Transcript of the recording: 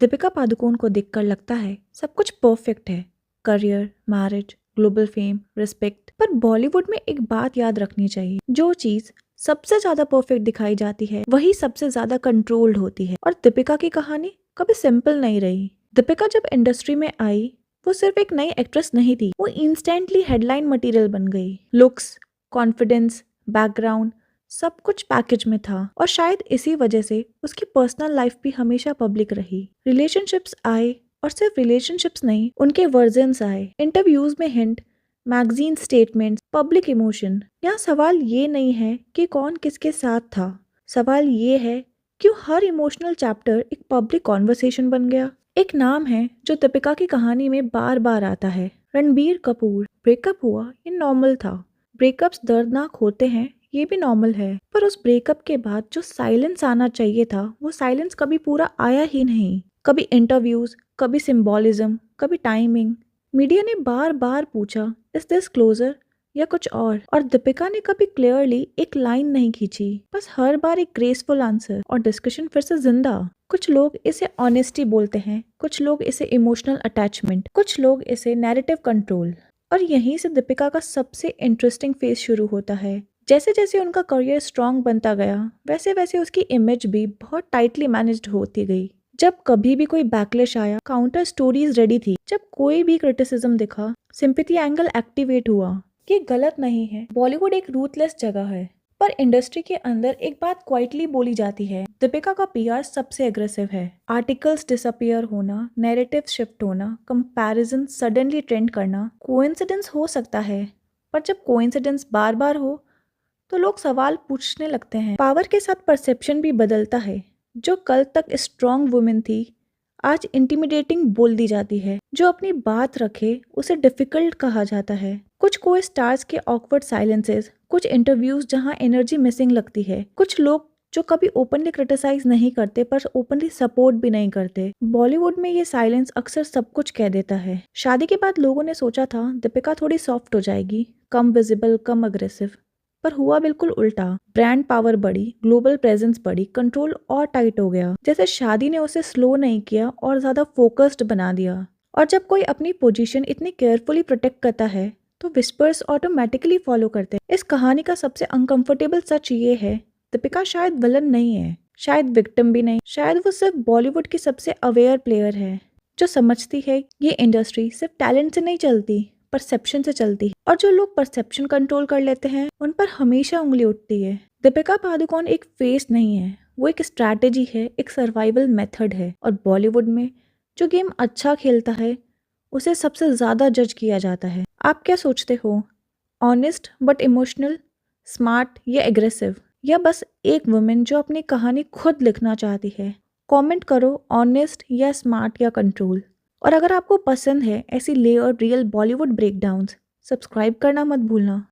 दीपिका पादुकोण को देखकर लगता है सब कुछ परफेक्ट है, career, marriage, global fame, respect. पर बॉलीवुड में एक बात याद रखनी चाहिए, जो चीज सबसे ज्यादा परफेक्ट दिखाई जाती है वही सबसे ज्यादा कंट्रोल्ड होती है। और दीपिका की कहानी कभी सिंपल नहीं रही। दीपिका जब इंडस्ट्री में आई वो सिर्फ एक नई एक्ट्रेस नहीं थी, वो इंस्टेंटली हेडलाइन मटेरियल बन गई। लुक्स, कॉन्फिडेंस, बैकग्राउंड सब कुछ पैकेज में था और शायद इसी वजह से उसकी पर्सनल लाइफ भी हमेशा पब्लिक रही। रिलेशनशिप्स आए और सिर्फ रिलेशनशिप्स नहीं, उनके वर्जन्स आए, इंटरव्यूज में hint, magazine statements, public emotion. यहाँ सवाल ये नहीं है कि कौन किसके साथ था, सवाल ये है क्यों हर इमोशनल चैप्टर एक पब्लिक कॉन्वर्सेशन बन गया। एक नाम है जो दीपिका की कहानी में बार बार आता है, रणबीर कपूर। ब्रेकअप हुआ, ये नॉर्मल था। ब्रेकअप्स दर्दनाक होते हैं, ये भी नॉर्मल है। पर उस ब्रेकअप के बाद जो साइलेंस आना चाहिए था वो साइलेंस कभी पूरा आया ही नहीं। कभी इंटरव्यूज, कभी सिंबॉलिज्म, कभी टाइमिंग। मीडिया ने बार बार पूछा इज दिस क्लोजर या कुछ और दीपिका ने कभी क्लियरली एक लाइन नहीं खींची, बस हर बार एक ग्रेसफुल आंसर और डिस्कशन फिर से जिंदा। कुछ लोग इसे ऑनेस्टी बोलते हैं, कुछ लोग इसे इमोशनल अटैचमेंट, कुछ लोग इसे नैरेटिव कंट्रोल। और यहीं से दीपिका का सबसे इंटरेस्टिंग फेज शुरू होता है। जैसे जैसे उनका करियर स्ट्रॉन्ग बनता गया वैसे वैसे उसकी इमेज भी बहुत टाइटली मैनेज्ड होती गई। जब कभी भी कोई बैकलैश आया, काउंटर स्टोरीज रेडी थी। जब कोई भी क्रिटिसिज्म दिखा, सिंपैथी एंगल एक्टिवेट हुआ। ये गलत नहीं है, बॉलीवुड एक रूथलेस जगह है, पर इंडस्ट्री के अंदर एक बात क्वाइटली बोली जाती है, दीपिका का पीआर सबसे एग्रेसिव है। आर्टिकल्स डिसअपियर होना, नैरेटिव शिफ्ट होना, कंपैरिजन सडनली ट्रेंड करना। कोइंसिडेंस हो सकता है, पर जब कोइंसिडेंस बार बार हो तो लोग सवाल पूछने लगते हैं। पावर के साथ परसेप्शन भी बदलता है। जो कल तक स्ट्रॉन्ग वुमेन थी आज इंटिमिडेटिंग बोल दी जाती है। जो अपनी बात रखे उसे डिफिकल्ट कहा जाता है। कुछ को स्टार्स के ऑकवर्ड साइलेंसेस, कुछ इंटरव्यूज जहां एनर्जी मिसिंग लगती है, कुछ लोग जो कभी ओपनली क्रिटिसाइज नहीं करते पर ओपनली सपोर्ट भी नहीं करते। बॉलीवुड में ये साइलेंस अक्सर सब कुछ कह देता है। शादी के बाद लोगों ने सोचा था दीपिका थोड़ी सॉफ्ट हो जाएगी, कम विजिबल, कम अग्रेसिव, पर हुआ बिल्कुल उल्टा। ब्रांड पावर बढ़ी, ग्लोबल प्रेजेंस बढ़ी, कंट्रोल और टाइट हो गया। जैसे शादी ने उसे स्लो नहीं किया और ज्यादा फोकस्ड बना दिया। और जब कोई अपनी पोजीशन इतनी केयरफुली प्रोटेक्ट करता है तो विस्पर्स ऑटोमेटिकली फॉलो करते हैं। इस कहानी का सबसे अनकंफर्टेबल सच ये है, दीपिका शायद विलन नहीं है, शायद विक्टिम भी नहीं, शायद वो सिर्फ बॉलीवुड की सबसे अवेयर प्लेयर है, जो समझती है ये इंडस्ट्री सिर्फ टैलेंट से नहीं चलती, परसेप्शन से चलती है। और जो लोग परसेप्शन कंट्रोल कर लेते हैं उन पर हमेशा उंगली उठती है। दीपिका पादुकोण एक फेस नहीं है, वो एक स्ट्रैटेजी है, एक सर्वाइवल मेथड है। और बॉलीवुड में जो गेम अच्छा खेलता है उसे सबसे ज्यादा जज किया जाता है। आप क्या सोचते हो, ऑनेस्ट बट इमोशनल, स्मार्ट या एग्रेसिव, या बस एक वुमेन जो अपनी कहानी खुद लिखना चाहती है? कमेंट करो, ऑनेस्ट या स्मार्ट या कंट्रोल। और अगर आपको पसंद है ऐसी layer real Bollywood breakdowns, subscribe करना मत भूलना।